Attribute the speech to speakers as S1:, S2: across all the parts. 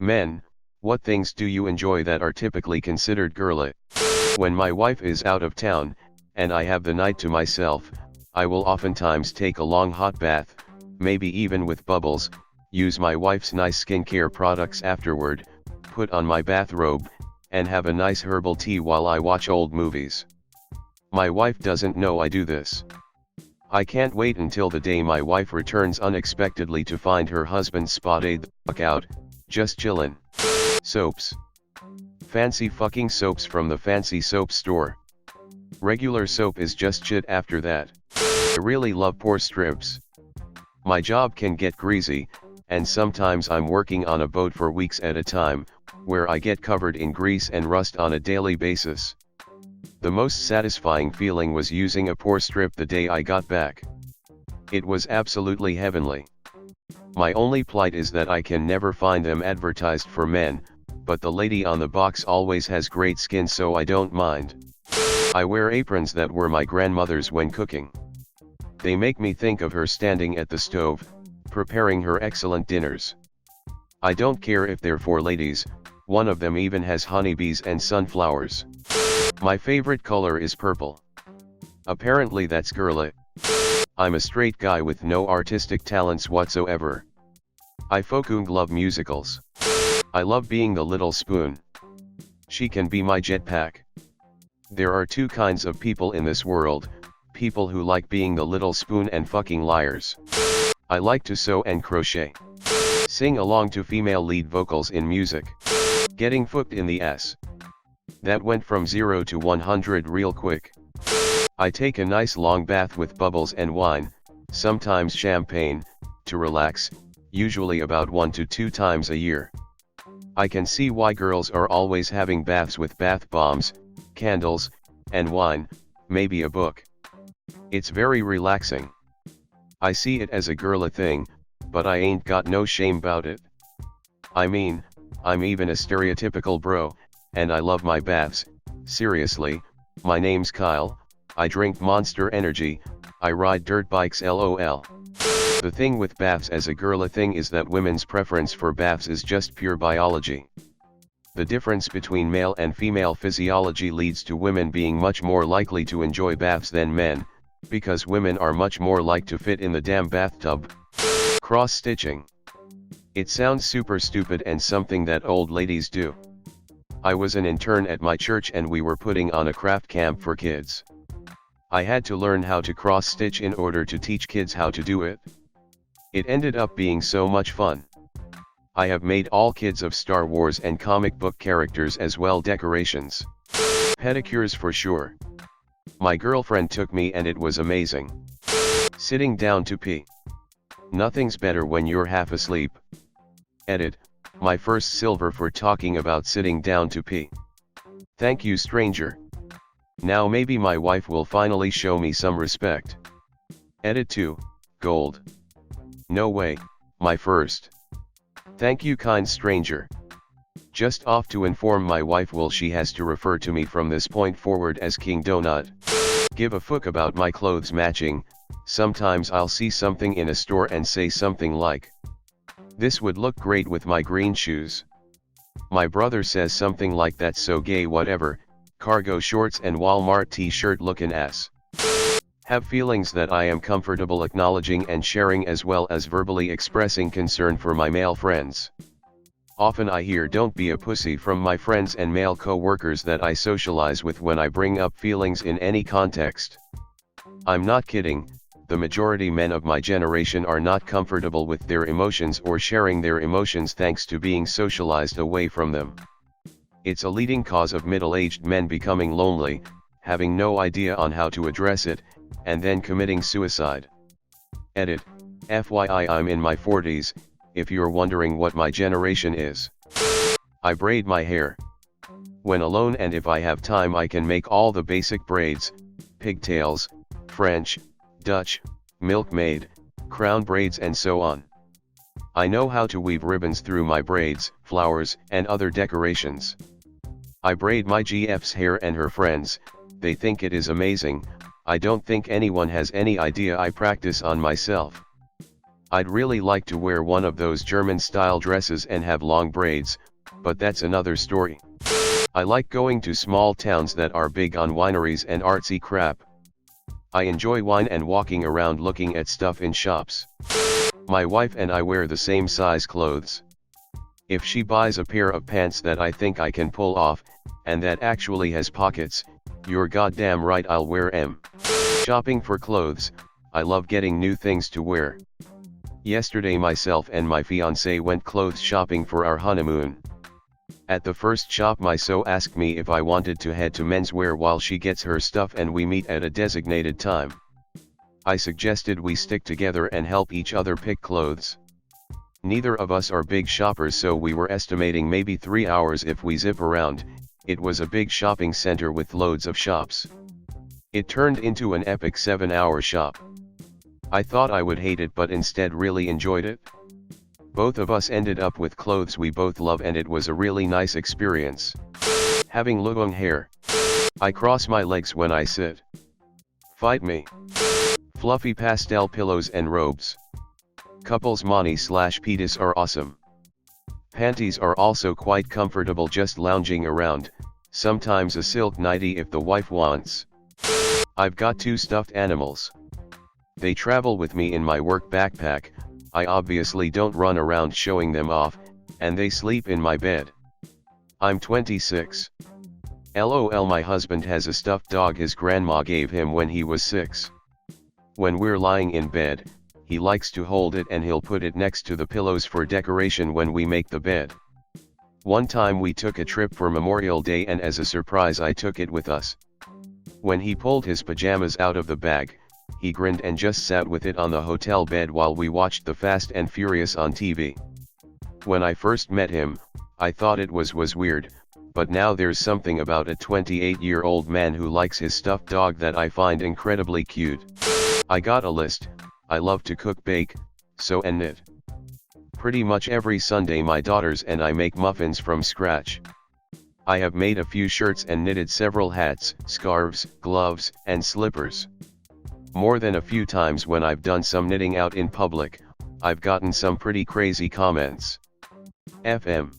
S1: Men, what things do you enjoy that are typically considered girly? When my wife is out of town, and I have the night to myself, I will oftentimes take a long hot bath, maybe even with bubbles, use my wife's nice skincare products afterward, put on my bathrobe, and have a nice herbal tea while I watch old movies. My wife doesn't know I do this. I can't wait until the day my wife returns unexpectedly to find her husband spotted the fuck out, just chillin'. Soaps. Fancy fucking soaps from the fancy soap store. Regular soap is just shit after that. I really love pore strips. My job can get greasy, and sometimes I'm working on a boat for weeks at a time, where I get covered in grease and rust on a daily basis. The most satisfying feeling was using a pore strip the day I got back. It was absolutely heavenly. My only plight is that I can never find them advertised for men, but the lady on the box always has great skin, so I don't mind. I wear aprons that were my grandmother's when cooking. They make me think of her standing at the stove, preparing her excellent dinners. I don't care if they're for ladies, one of them even has honeybees and sunflowers. My favorite color is purple. Apparently that's girly. I'm a straight guy with no artistic talents whatsoever. I fucking love musicals. I love being the little spoon. She can be my jetpack. There are two kinds of people in this world, people who like being the little spoon and fucking liars. I like to sew and crochet. Sing along to female lead vocals in music. Getting fucked in the ass. That went from 0 to 100 real quick. I take a nice long bath with bubbles and wine, sometimes champagne, to relax, usually about 1 to 2 times a year. I can see why girls are always having baths with bath bombs, candles, and wine, maybe a book. It's very relaxing. I see it as a girly thing, but I ain't got no shame bout it. I mean, I'm even a stereotypical bro, and I love my baths. Seriously, my name's Kyle, I drink Monster Energy, I ride dirt bikes lol. The thing with baths as a girly thing is that women's preference for baths is just pure biology. The difference between male and female physiology leads to women being much more likely to enjoy baths than men, because women are much more like to fit in the damn bathtub. Cross-stitching. It sounds super stupid and something that old ladies do. I was an intern at my church and we were putting on a craft camp for kids. I had to learn how to cross-stitch in order to teach kids how to do it. It ended up being so much fun. I have made all kids of Star Wars and comic book characters as well decorations. Pedicures for sure. My girlfriend took me and it was amazing. Sitting down to pee. Nothing's better when you're half asleep. Edit, my first silver for talking about sitting down to pee. Thank you, stranger. Now maybe my wife will finally show me some respect. Edit 2, gold. No way, my first. Thank you, kind stranger. Just off to inform my wife she has to refer to me from this point forward as King Donut. Give a fuck about my clothes matching. Sometimes I'll see something in a store and say something like, this would look great with my green shoes. My brother says something like, that's so gay, whatever, cargo shorts and Walmart t-shirt looking ass. Have feelings that I am comfortable acknowledging and sharing, as well as verbally expressing concern for my male friends. Often I hear "don't be a pussy" from my friends and male co-workers that I socialize with when I bring up feelings in any context. I'm not kidding, the majority men of my generation are not comfortable with their emotions or sharing their emotions thanks to being socialized away from them. It's a leading cause of middle-aged men becoming lonely, having no idea on how to address it, and then committing suicide. Edit, FYI, I'm in my 40s, if you're wondering what my generation is. I braid my hair. When alone and if I have time I can make all the basic braids, pigtails, French, Dutch, milkmaid, crown braids and so on. I know how to weave ribbons through my braids, flowers, and other decorations. I braid my GF's hair and her friends, they think it is amazing. I don't think anyone has any idea I practice on myself. I'd really like to wear one of those German-style dresses and have long braids, but that's another story. I like going to small towns that are big on wineries and artsy crap. I enjoy wine and walking around looking at stuff in shops. My wife and I wear the same size clothes. If she buys a pair of pants that I think I can pull off, and that actually has pockets, you're goddamn right I'll wear 'em. Shopping for clothes, I love getting new things to wear. Yesterday myself and my fiancé went clothes shopping for our honeymoon. At the first shop my so asked me if I wanted to head to menswear while she gets her stuff and we meet at a designated time. I suggested we stick together and help each other pick clothes. Neither of us are big shoppers, so we were estimating maybe 3 hours if we zip around. It was a big shopping center with loads of shops. It turned into an epic 7-hour shop. I thought I would hate it, but instead really enjoyed it. Both of us ended up with clothes we both love and it was a really nice experience. Having long hair. I cross my legs when I sit. Fight me. Fluffy pastel pillows and robes. Couples mani/PDs are awesome. Panties are also quite comfortable just lounging around, sometimes a silk nightie if the wife wants. I've got 2 stuffed animals. They travel with me in my work backpack. I obviously don't run around showing them off, and they sleep in my bed. I'm 26. LOL, my husband has a stuffed dog his grandma gave him when he was 6. When we're lying in bed, he likes to hold it and he'll put it next to the pillows for decoration when we make the bed. One time we took a trip for Memorial Day and as a surprise I took it with us. When he pulled his pajamas out of the bag, he grinned and just sat with it on the hotel bed while we watched the Fast and Furious on TV. When I first met him, I thought it was weird, but now there's something about a 28-year-old man who likes his stuffed dog that I find incredibly cute. I got a list. I love to cook, bake, sew and knit. Pretty much every Sunday my daughters and I make muffins from scratch. I have made a few shirts and knitted several hats, scarves, gloves, and slippers. More than a few times when I've done some knitting out in public, I've gotten some pretty crazy comments. FM.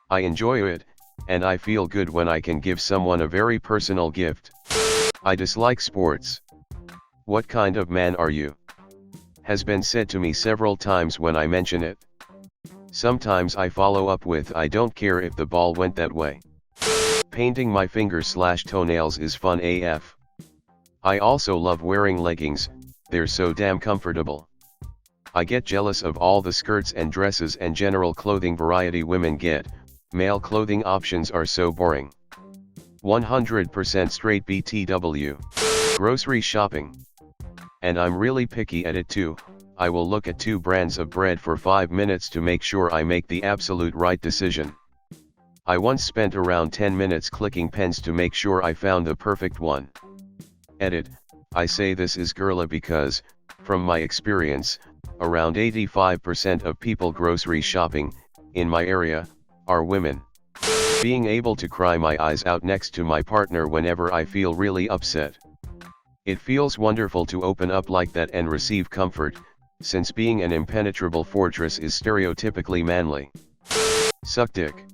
S1: I enjoy it, and I feel good when I can give someone a very personal gift. I dislike sports. What kind of man are you? Has been said to me several times when I mention it. Sometimes I follow up with I don't care if the ball went that way. Painting my fingers/toenails is fun AF. I also love wearing leggings, they're so damn comfortable. I get jealous of all the skirts and dresses and general clothing variety women get. Male clothing options are so boring. 100% straight BTW. Grocery shopping. And I'm really picky at it too. I will look at 2 brands of bread for 5 minutes to make sure I make the absolute right decision. I once spent around 10 minutes clicking pens to make sure I found the perfect one. Edit, I say this is girly because, from my experience, around 85% of people grocery shopping, in my area, are women. Being able to cry my eyes out next to my partner whenever I feel really upset. It feels wonderful to open up like that and receive comfort, since being an impenetrable fortress is stereotypically manly. Suck dick.